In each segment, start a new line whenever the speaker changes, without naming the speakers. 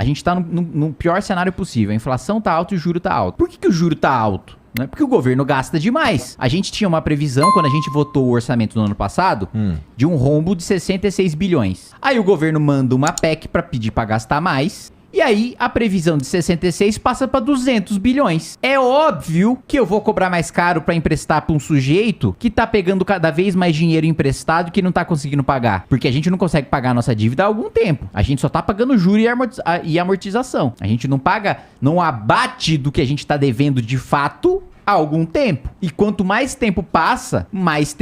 A gente tá no pior cenário possível. A inflação tá alta e o juro tá alto. Por que o juro tá alto? Não é porque o governo gasta demais. A gente tinha uma previsão, quando a gente votou o orçamento no ano passado, de um rombo de 66 bilhões. Aí o governo manda uma PEC pra pedir pra gastar mais. E aí, a previsão de 66 passa pra 200 bilhões. É óbvio que eu vou cobrar mais caro pra emprestar pra um sujeito que tá pegando cada vez mais dinheiro emprestado que não tá conseguindo pagar. Porque a gente não consegue pagar a nossa dívida há algum tempo. A gente só tá pagando juros e amortização. A gente não paga, não abate do que a gente tá devendo de fato há algum tempo. E quanto mais tempo passa, mais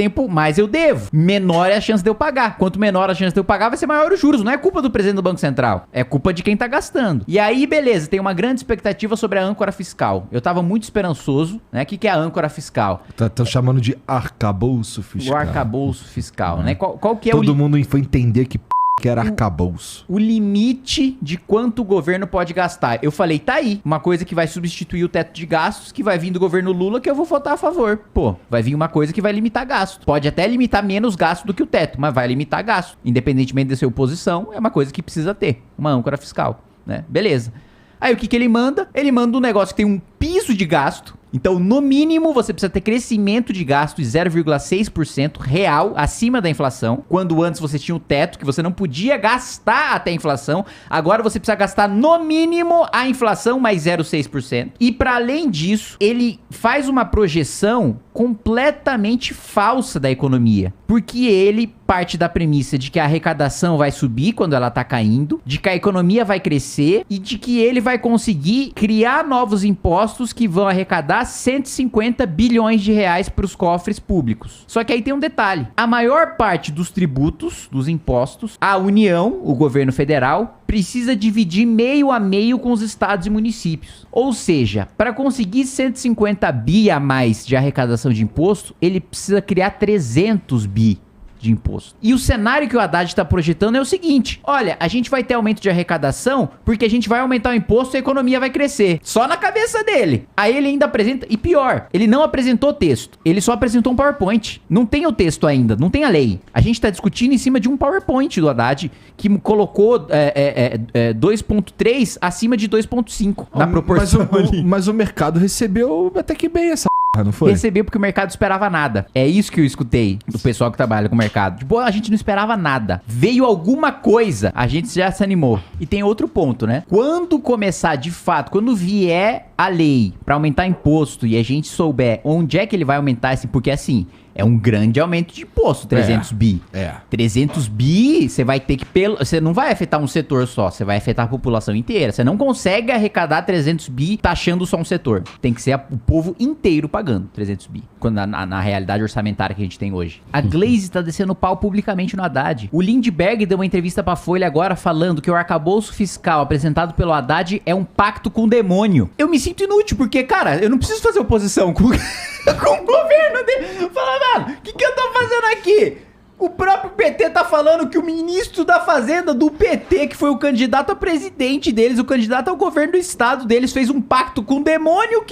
eu devo. Menor é a chance de eu pagar. Quanto menor a chance de eu pagar, vai ser maior os juros. Não é culpa do presidente do Banco Central. É culpa de quem tá gastando. E aí, beleza, tem uma grande expectativa sobre a âncora fiscal. Eu tava muito esperançoso, né? O que é a âncora fiscal?
Estão chamando de arcabouço fiscal.
O arcabouço fiscal, né? Qual que é
Todo mundo foi entender que era arcabouço.
O limite de quanto o governo pode gastar. Eu falei, tá aí, uma coisa que vai substituir o teto de gastos, que vai vir do governo Lula, que eu vou votar a favor. Pô, vai vir uma coisa que vai limitar gasto. Pode até limitar menos gasto do que o teto, mas vai limitar gasto. Independentemente de ser oposição, é uma coisa que precisa ter. Uma âncora fiscal, né? Beleza. Aí o que ele manda? Ele manda um negócio que tem um piso de gasto. Então, no mínimo, você precisa ter crescimento de gasto de 0,6% real acima da inflação. Quando antes você tinha o teto, que você não podia gastar até a inflação. Agora você precisa gastar no mínimo a inflação mais 0,6%. E para além disso, ele faz uma projeção completamente falsa da economia. Porque ele parte da premissa de que a arrecadação vai subir quando ela tá caindo, de que a economia vai crescer e de que ele vai conseguir criar novos impostos que vão arrecadar 150 bilhões de reais para os cofres públicos. Só que aí tem um detalhe. A maior parte dos tributos, dos impostos, a União, o governo federal, precisa dividir meio a meio com os estados e municípios. Ou seja, para conseguir 150 bi a mais de arrecadação de imposto, ele precisa criar 300 bi de imposto. E o cenário que o Haddad está projetando é o seguinte: olha, a gente vai ter aumento de arrecadação porque a gente vai aumentar o imposto e a economia vai crescer. Só na cabeça dele. Aí ele ainda apresenta, e pior, ele não apresentou o texto. Ele só apresentou um PowerPoint. Não tem o texto ainda, não tem a lei. A gente está discutindo em cima de um PowerPoint do Haddad que colocou 2.3 acima de 2.5 na proporção.
Mas o mercado recebeu até que bem essa não foi?
Recebeu porque o mercado esperava nada. É isso que eu escutei do pessoal que trabalha com o mercado. Tipo, a gente não esperava nada. Veio alguma coisa, a gente já se animou. E tem outro ponto, né? Quando começar de fato, quando vier a lei pra aumentar imposto e a gente souber onde é que ele vai aumentar, assim, porque assim, é um grande aumento de imposto, 300 bi. 300 bi, você vai ter que... Você não vai afetar um setor só, você vai afetar a população inteira. Você não consegue arrecadar 300 bi taxando só um setor. Tem que ser o povo inteiro pagando 300 bi. Na realidade orçamentária que a gente tem hoje. A Glaze tá descendo pau publicamente no Haddad. O Lindbergh deu uma entrevista pra Folha agora falando que o arcabouço fiscal apresentado pelo Haddad é um pacto com o demônio. Eu me sinto inútil, porque, cara, eu não preciso fazer oposição com o governo dele. Fala, mano, o que eu tô fazendo aqui? O próprio PT tá falando que o ministro da Fazenda do PT, que foi o candidato a presidente deles, o candidato ao governo do estado deles, fez um pacto com o demônio.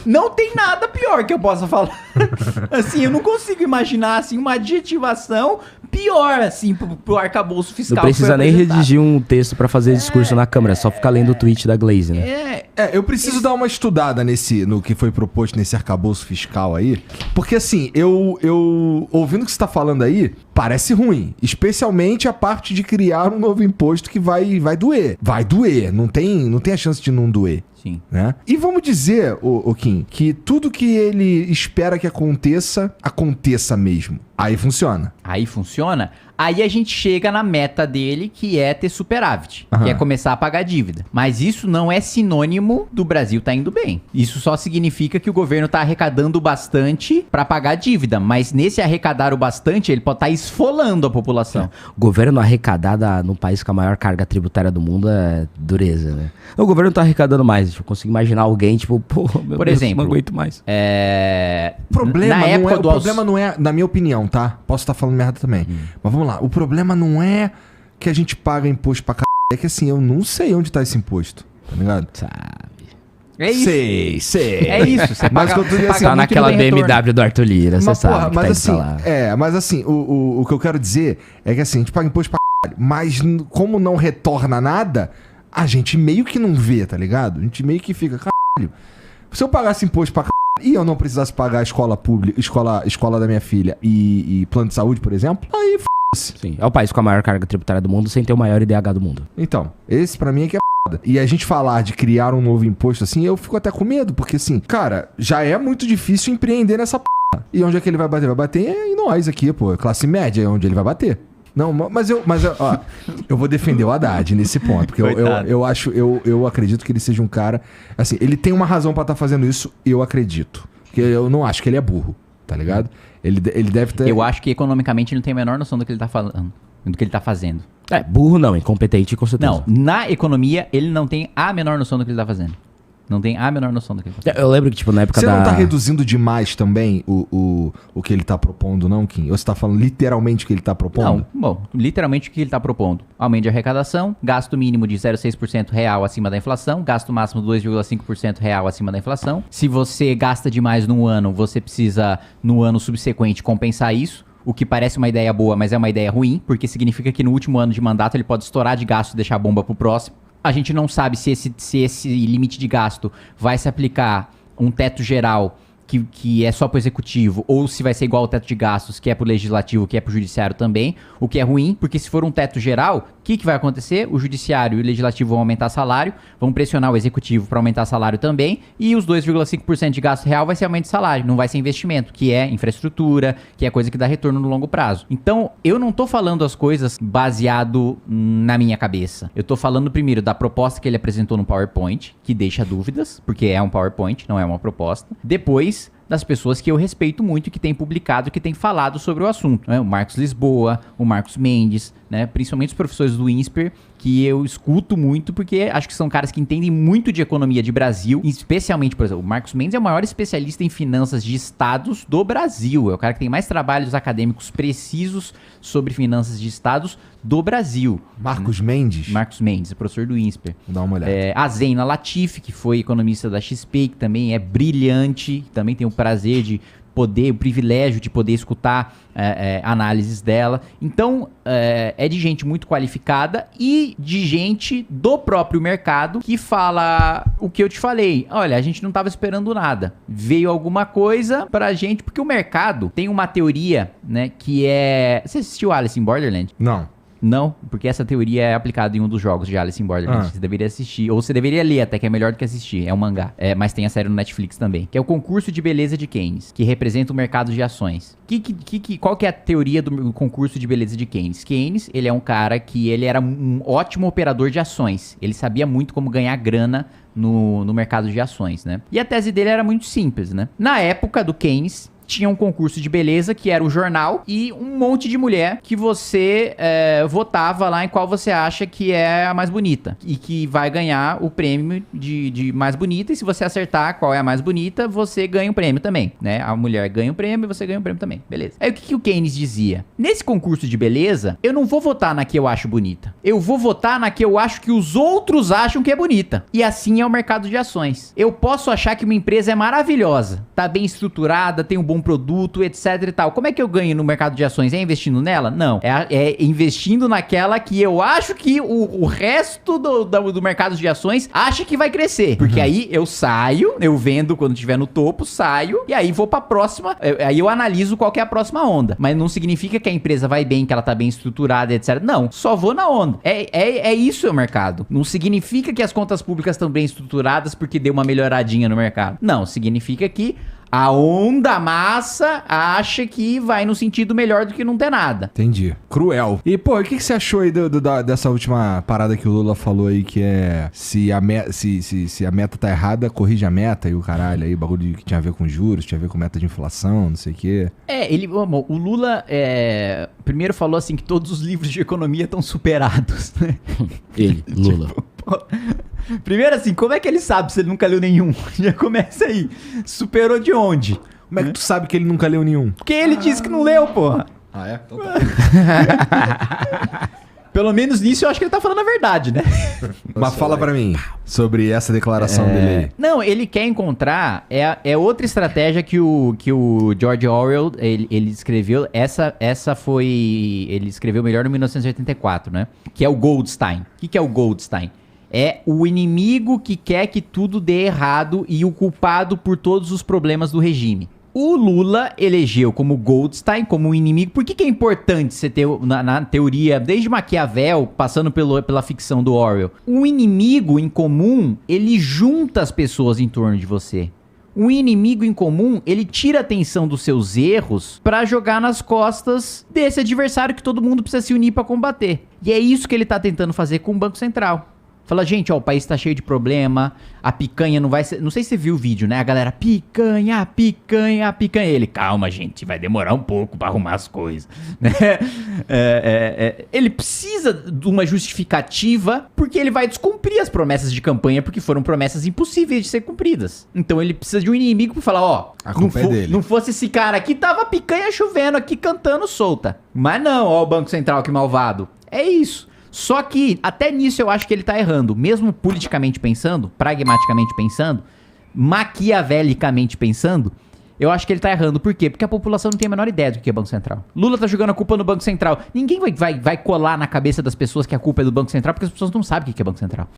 Não tem nada pior que eu possa falar. Assim, eu não consigo imaginar, assim, uma adjetivação pior, assim, pro arcabouço fiscal.
Não precisa nem redigir um texto pra fazer discurso na Câmara, é só ficar lendo o tweet da Glaze, né?
Eu preciso dar uma estudada no que foi proposto nesse arcabouço fiscal aí, porque assim, eu ouvindo o que você tá falando aí, parece ruim, especialmente a parte de criar um novo imposto que vai doer. Vai doer, não tem a chance de não doer.
Sim.
Né? E vamos dizer, o Kim, que tudo que ele espera que aconteça mesmo. Aí funciona.
Aí a gente chega na meta dele, que é ter superávit, que é começar a pagar dívida. Mas isso não é sinônimo do Brasil tá indo bem. Isso só significa que o governo tá arrecadando bastante pra pagar a dívida. Mas nesse arrecadar o bastante, ele pode estar esfolando a população.
O governo arrecadar no país com a maior carga tributária do mundo é dureza, né? O governo tá arrecadando mais. Eu consigo imaginar alguém, tipo, pô, meu
Por
Deus,
exemplo,
não aguento mais.
O problema não é, na minha opinião, tá? Posso estar falando merda também. Mas vamos lá. O problema não é que a gente paga imposto pra c****. É que assim, eu não sei onde tá esse imposto. Tá ligado?
Sabe.
É isso.
Sei.
É isso. Você
Mas
paga,
que eu tô dizendo assim,
Tá naquela BMW do Arthur Lira, você sabe.
Porra, mas assim, o que eu quero dizer é que assim, a gente paga imposto pra c***, mas como não retorna nada, a gente meio que não vê, tá ligado? A gente meio que fica, caralho, se eu pagasse imposto pra caralho e eu não precisasse pagar a escola pública, escola da minha filha e plano de saúde, por exemplo, aí f***se.
Sim, é o país com a maior carga tributária do mundo sem ter o maior IDH do mundo.
Então, esse pra mim é que é foda. E a gente falar de criar um novo imposto assim, eu fico até com medo, porque assim, cara, já é muito difícil empreender nessa p***. E onde é que ele vai bater? Vai bater em nós aqui, pô. Classe média é onde ele vai bater. Não, mas ó, eu vou defender o Haddad nesse ponto, porque eu acredito que ele seja um cara, assim, ele tem uma razão pra estar fazendo isso, eu acredito. Porque eu não acho que ele é burro, tá ligado? Ele deve ter...
Eu acho que economicamente ele não tem a menor noção do que ele tá falando, do que ele tá fazendo.
Burro não, incompetente com certeza.
Não, na economia ele não tem a menor noção do que ele tá fazendo. Não tem a menor noção do que ele tá fazendo.
Eu lembro que, tipo, na época
Você não tá reduzindo demais também o que ele tá propondo, não, Kim? Ou você tá falando literalmente o que ele tá propondo?
Não, bom, literalmente o que ele tá propondo. Aumento de arrecadação, gasto mínimo de 0,6% real acima da inflação, gasto máximo 2,5% real acima da inflação. Se você gasta demais num ano, você precisa, no ano subsequente, compensar isso. O que parece uma ideia boa, mas é uma ideia ruim, porque significa que no último ano de mandato ele pode estourar de gasto e deixar a bomba pro próximo. A gente não sabe se esse limite de gasto vai se aplicar um teto geral que é só pro executivo, ou se vai ser igual ao teto de gastos, que é pro legislativo, que é pro judiciário também, o que é ruim, porque se for um teto geral, o que vai acontecer? O judiciário e o legislativo vão aumentar salário, vão pressionar o executivo para aumentar salário também, e os 2,5% de gasto real vai ser aumento de salário, não vai ser investimento, que é infraestrutura, que é coisa que dá retorno no longo prazo. Então, eu não tô falando as coisas baseado na minha cabeça. Eu tô falando primeiro da proposta que ele apresentou no PowerPoint, que deixa dúvidas, porque é um PowerPoint, não é uma proposta. Depois, das pessoas que eu respeito muito e que têm publicado, que têm falado sobre o assunto, né? O Marcos Lisboa, o Marcos Mendes, né? Principalmente os professores do INSPER, que eu escuto muito, porque acho que são caras que entendem muito de economia de Brasil, especialmente, por exemplo, o Marcos Mendes é o maior especialista em finanças de estados do Brasil, é o cara que tem mais trabalhos acadêmicos precisos sobre finanças de estados do Brasil.
Marcos Mendes?
Marcos Mendes, professor do INSPER.
Vou dar uma olhada.
A Zeina Latif, que foi economista da XP, que também é brilhante, também tem o prazer de poder, o privilégio de poder escutar análises dela. Então, é de gente muito qualificada e de gente do próprio mercado que fala o que eu te falei. Olha, a gente não estava esperando nada. Veio alguma coisa pra gente, porque o mercado tem uma teoria, né, que é... Você assistiu Alice in Borderland?
Não.
Não, porque essa teoria é aplicada em um dos jogos de Alice in Borderland. Você deveria assistir, ou você deveria ler até, que é melhor do que assistir. É um mangá, mas tem a série no Netflix também. Que é o concurso de beleza de Keynes, que representa o mercado de ações. Qual que é a teoria do concurso de beleza de Keynes? Keynes, ele é um cara que ele era um ótimo operador de ações. Ele sabia muito como ganhar grana no mercado de ações, né? E a tese dele era muito simples, né? Na época do Keynes, tinha um concurso de beleza, que era o jornal, e um monte de mulher que você votava lá em qual você acha que é a mais bonita. E que vai ganhar o prêmio de mais bonita, e se você acertar qual é a mais bonita, você ganha um prêmio também, né? A mulher ganha um prêmio e você ganha um prêmio também, beleza. Aí o que o Keynes dizia? Nesse concurso de beleza, eu não vou votar na que eu acho bonita. Eu vou votar na que eu acho que os outros acham que é bonita. E assim é o mercado de ações. Eu posso achar que uma empresa é maravilhosa, tá bem estruturada, tem um bom produto, etc e tal. Como é que eu ganho no mercado de ações? É investindo nela? Não. É investindo naquela que eu acho que o resto do mercado de ações acha que vai crescer. Porque aí eu saio, eu vendo quando estiver no topo, saio, e aí vou pra próxima, aí eu analiso qual que é a próxima onda. Mas não significa que a empresa vai bem, que ela tá bem estruturada, etc. Não. Só vou na onda. É isso o mercado. Não significa que as contas públicas estão bem estruturadas porque deu uma melhoradinha no mercado. Não. Significa que a onda massa acha que vai no sentido melhor do que não ter nada.
Entendi. Cruel. E, pô, o que você achou aí dessa última parada que o Lula falou aí, que é se a meta tá errada, corrige a meta e o caralho aí, bagulho que tinha a ver com juros, tinha a ver com meta de inflação, não sei o quê. O Lula
primeiro falou assim que todos os livros de economia estão superados, né?
Ele, Lula.
Primeiro assim, como é que ele sabe se ele nunca leu nenhum? Já começa aí. Superou de onde?
Como é que tu sabe que ele nunca leu nenhum?
Porque ele disse que não leu, porra.
Ah, é? Então tá.
Pelo menos nisso eu acho que ele tá falando a verdade, né?
Mas fala pra mim sobre essa declaração dele aí.
Não, ele quer encontrar... É outra estratégia que o George Orwell, ele escreveu. Essa foi... Ele escreveu melhor em 1984, né? Que é o Goldstein. O que é o Goldstein? É o inimigo que quer que tudo dê errado e o culpado por todos os problemas do regime. O Lula elegeu como Goldstein, como um inimigo. Por que é importante você ter, na teoria, desde Maquiavel, passando pela ficção do Orwell? Um inimigo em comum, ele junta as pessoas em torno de você. Um inimigo em comum, ele tira a atenção dos seus erros pra jogar nas costas desse adversário que todo mundo precisa se unir pra combater. E é isso que ele tá tentando fazer com o Banco Central. Fala, gente, ó, o país tá cheio de problema, a picanha não vai ser... Não sei se você viu o vídeo, né? A galera, picanha, picanha, picanha. Ele, calma, gente, vai demorar um pouco pra arrumar as coisas. Né? Ele precisa de uma justificativa porque ele vai descumprir as promessas de campanha porque foram promessas impossíveis de ser cumpridas. Então ele precisa de um inimigo pra falar, ó...
A culpa é dele.
Não fosse esse cara aqui, tava picanha chovendo aqui, cantando solta. Mas não, ó o Banco Central, que malvado. É isso. Só que, até nisso eu acho que ele tá errando. Mesmo politicamente pensando, pragmaticamente pensando, maquiavelicamente pensando, eu acho que ele tá errando. Por quê? Porque a população não tem a menor ideia do que é Banco Central. Lula tá jogando a culpa no Banco Central. Ninguém vai colar na cabeça das pessoas que a culpa é do Banco Central, porque as pessoas não sabem o que é Banco Central.